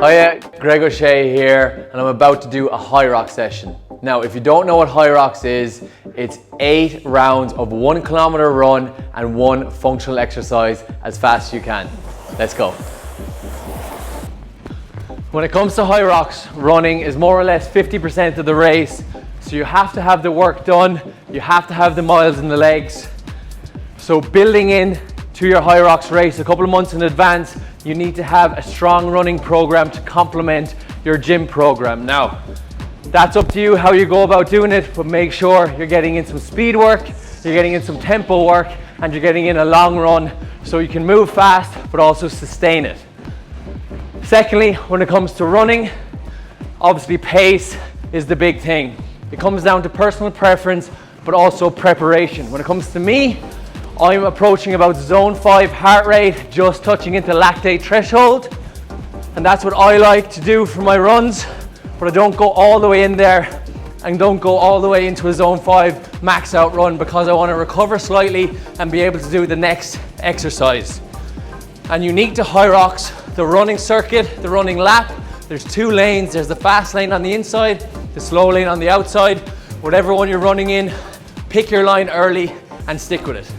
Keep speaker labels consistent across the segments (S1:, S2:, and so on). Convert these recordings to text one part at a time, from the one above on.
S1: Hiya, Greg O'Shea here, and I'm about to do a Hyrox session. Now, if you don't know what Hyrox is, it's 8 rounds of 1 kilometer run and 1 functional exercise as fast as you can. Let's go. When it comes to Hyrox, running is more or less 50% of the race. So you have to have the work done, you have to have the miles in the legs. So building in to your Hyrox race a couple of months in advance, you need to have a strong running program to complement your gym program. Now, that's up to you how you go about doing it, but make sure you're getting in some speed work, you're getting in some tempo work, and you're getting in a long run so you can move fast, but also sustain it. Secondly, when it comes to running, obviously pace is the big thing. It comes down to personal preference, but also preparation. When it comes to me, I'm approaching about zone 5 heart rate, just touching into lactate threshold. And that's what I like to do for my runs, but I don't go all the way in there and don't go all the way into a zone 5 max out run because I want to recover slightly and be able to do the next exercise. And unique to Hyrox, the running circuit, the running lap, there's 2 lanes. There's the fast lane on the inside, the slow lane on the outside. Whatever one you're running in, pick your line early and stick with it.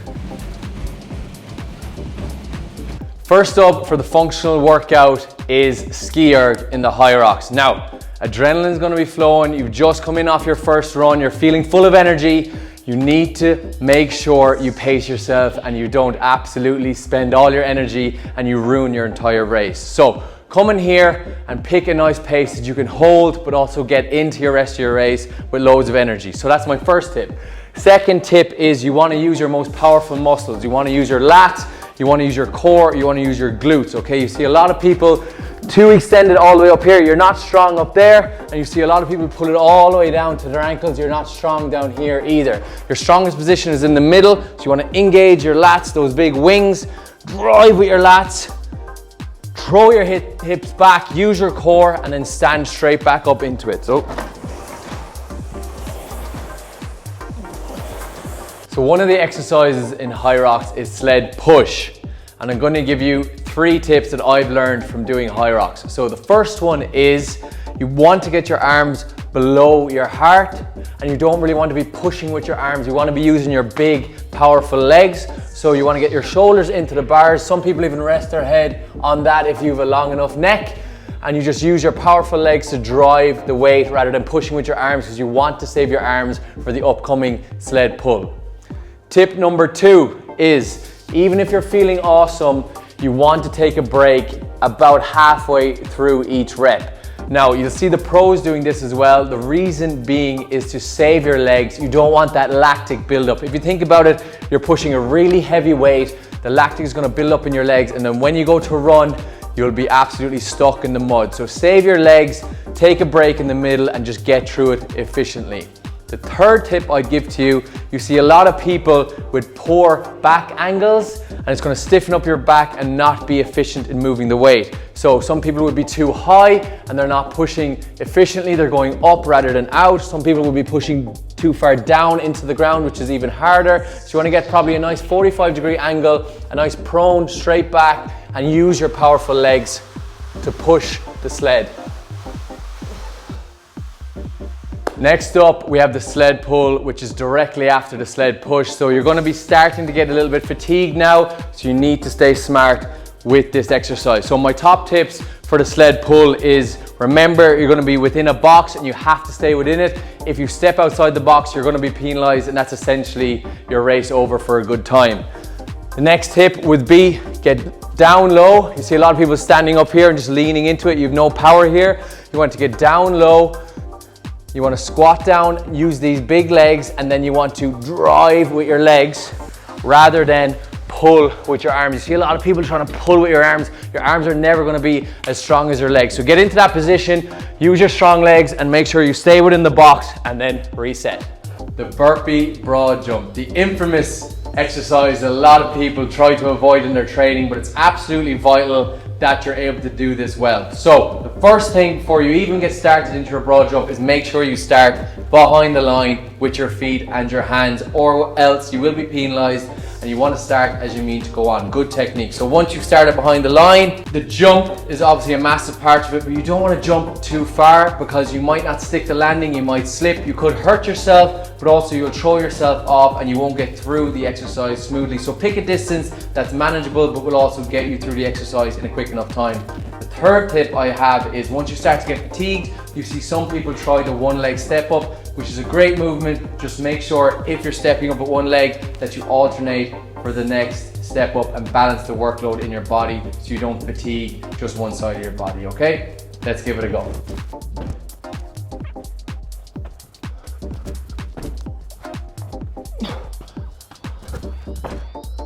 S1: First up for the functional workout is ski erg in the Hyrox. Now, adrenaline's gonna be flowing, you've just come in off your first run, you're feeling full of energy. You need to make sure you pace yourself and you don't absolutely spend all your energy and you ruin your entire race. So come in here and pick a nice pace that you can hold, but also get into your rest of your race with loads of energy. So that's my first tip. Second tip is you wanna use your most powerful muscles. You wanna use your lats, you wanna use your core, you wanna use your glutes, okay? You see a lot of people too extended all the way up here, you're not strong up there, and you see a lot of people pull it all the way down to their ankles, you're not strong down here either. Your strongest position is in the middle, so you wanna engage your lats, those big wings, drive with your lats, throw your hips back, use your core, and then stand straight back up into it. So one of the exercises in Hyrox is sled push. And I'm going to give you 3 tips that I've learned from doing Hyrox. So the first one is you want to get your arms below your heart and you don't really want to be pushing with your arms. You want to be using your big, powerful legs. So you want to get your shoulders into the bars. Some people even rest their head on that if you have a long enough neck. And you just use your powerful legs to drive the weight rather than pushing with your arms because you want to save your arms for the upcoming sled pull. Tip number 2 is even if you're feeling awesome, you want to take a break about halfway through each rep. Now, you'll see the pros doing this as well. The reason being is to save your legs. You don't want that lactic buildup. If you think about it, you're pushing a really heavy weight, the lactic is gonna build up in your legs, and then when you go to run, you'll be absolutely stuck in the mud. So save your legs, take a break in the middle, and just get through it efficiently. The third tip I'd give to you see a lot of people with poor back angles and it's going to stiffen up your back and not be efficient in moving the weight. So some people would be too high and they're not pushing efficiently, they're going up rather than out. Some people will be pushing too far down into the ground, which is even harder. So you want to get probably a nice 45-degree angle, a nice prone, straight back, and use your powerful legs to push the sled. Next up, we have the sled pull, which is directly after the sled push. So you're gonna be starting to get a little bit fatigued now, so you need to stay smart with this exercise. So my top tips for the sled pull is, remember, you're gonna be within a box and you have to stay within it. If you step outside the box, you're gonna be penalized and that's essentially your race over for a good time. The next tip would be get down low. You see a lot of people standing up here and just leaning into it. You have no power here. You want to get down low. You want to squat down, use these big legs, and then you want to drive with your legs rather than pull with your arms. You see a lot of people trying to pull with your arms. Your arms are never going to be as strong as your legs. So get into that position, use your strong legs, and make sure you stay within the box, and then reset. The burpee broad jump, the infamous exercise a lot of people try to avoid in their training, but it's absolutely vital that you're able to do this well. So the first thing before you even get started into your broad jump is make sure you start behind the line with your feet and your hands, or else you will be penalized and you want to start as you mean to go on. Good technique. So once you've started behind the line, the jump is obviously a massive part of it, but you don't want to jump too far because you might not stick the landing, you might slip, you could hurt yourself, but also you'll throw yourself off and you won't get through the exercise smoothly. So pick a distance that's manageable but will also get you through the exercise in a quick enough time. The third tip I have is once you start to get fatigued, you see some people try the one leg step up, which is a great movement. Just make sure if you're stepping up with one leg that you alternate for the next step up and balance the workload in your body so you don't fatigue just one side of your body, okay? Let's give it a go.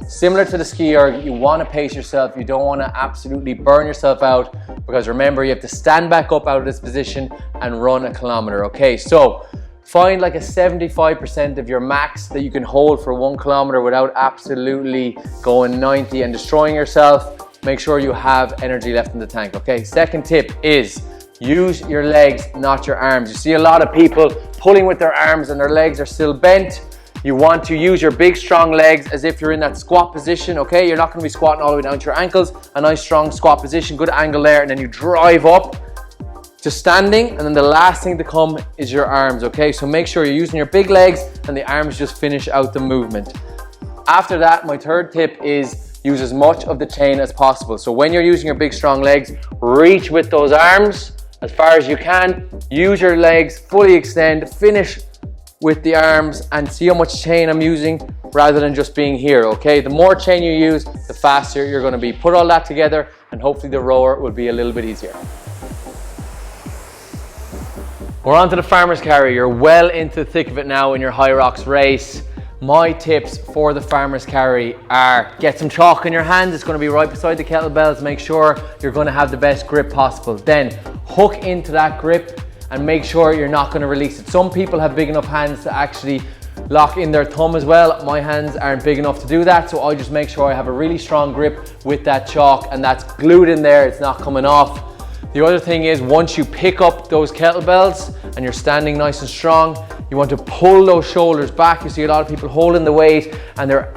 S1: Similar to the skier, you want to pace yourself. You don't want to absolutely burn yourself out because remember, you have to stand back up out of this position and run a kilometer, okay? So find like a 75% of your max that you can hold for 1 kilometer without absolutely going 90 and destroying yourself. Make sure you have energy left in the tank, okay? Second tip is use your legs, not your arms. You see a lot of people pulling with their arms and their legs are still bent. You want to use your big strong legs as if you're in that squat position, okay? You're not gonna be squatting all the way down to your ankles. A nice strong squat position, good angle there, and then you drive up to standing, and then the last thing to come is your arms, okay? So make sure you're using your big legs and the arms just finish out the movement. After that, my third tip is use as much of the chain as possible. So when you're using your big strong legs, reach with those arms as far as you can. Use your legs, fully extend, finish with the arms and see how much chain I'm using rather than just being here, okay? The more chain you use, the faster you're gonna be. Put all that together and hopefully the rower will be a little bit easier. We're on to the farmer's carry. You're well into the thick of it now in your Hyrox race. My tips for the farmer's carry are get some chalk in your hands. It's gonna be right beside the kettlebells. Make sure you're gonna have the best grip possible. Then hook into that grip and make sure you're not going to release it. Some people have big enough hands to actually lock in their thumb as well. My hands aren't big enough to do that, so I just make sure I have a really strong grip with that chalk and that's glued in there, it's not coming off. The other thing is once you pick up those kettlebells and you're standing nice and strong, you want to pull those shoulders back. You see a lot of people holding the weight and they're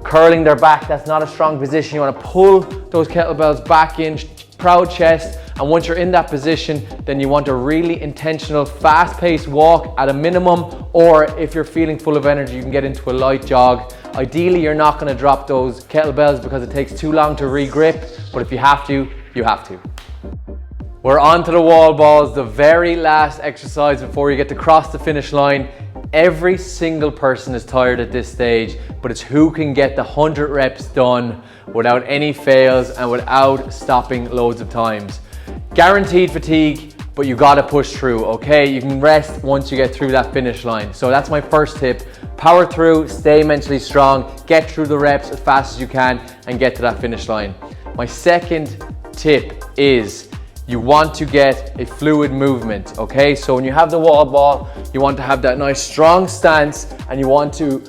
S1: curling their back. That's not a strong position. You want to pull those kettlebells back in, proud chest. And once you're in that position, then you want a really intentional, fast-paced walk at a minimum, or if you're feeling full of energy, you can get into a light jog. Ideally, you're not gonna drop those kettlebells because it takes too long to re-grip, but if you have to, you have to. We're on to the wall balls, the very last exercise before you get to cross the finish line. Every single person is tired at this stage, but it's who can get the 100 reps done without any fails and without stopping loads of times. Guaranteed fatigue, but you gotta push through, okay? You can rest once you get through that finish line. So that's my first tip. Power through, stay mentally strong, get through the reps as fast as you can and get to that finish line. My second tip is you want to get a fluid movement, okay? So when you have the wall ball, you want to have that nice strong stance and you want to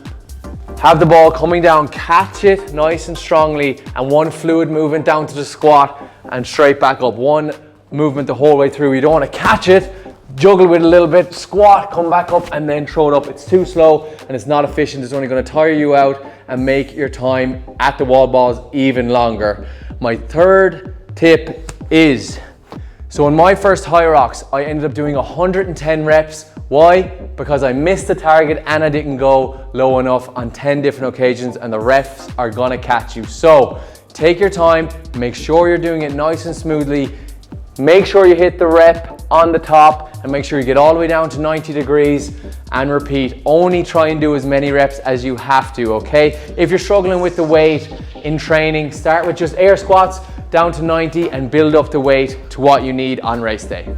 S1: have the ball coming down, catch it nice and strongly, and one fluid movement down to the squat and straight back up. One movement the whole way through. You don't want to catch it, juggle with it a little bit, squat, come back up, and then throw it up. It's too slow and it's not efficient. It's only going to tire you out and make your time at the wall balls even longer. My third tip is, so in my first Hyrox, I ended up doing 110 reps. Why? Because I missed the target and I didn't go low enough on 10 different occasions, and the refs are gonna catch you. So take your time, make sure you're doing it nice and smoothly. Make sure you hit the rep on the top and make sure you get all the way down to 90 degrees and repeat. Only try and do as many reps as you have to, okay? If you're struggling with the weight in training, start with just air squats down to 90 and build up the weight to what you need on race day.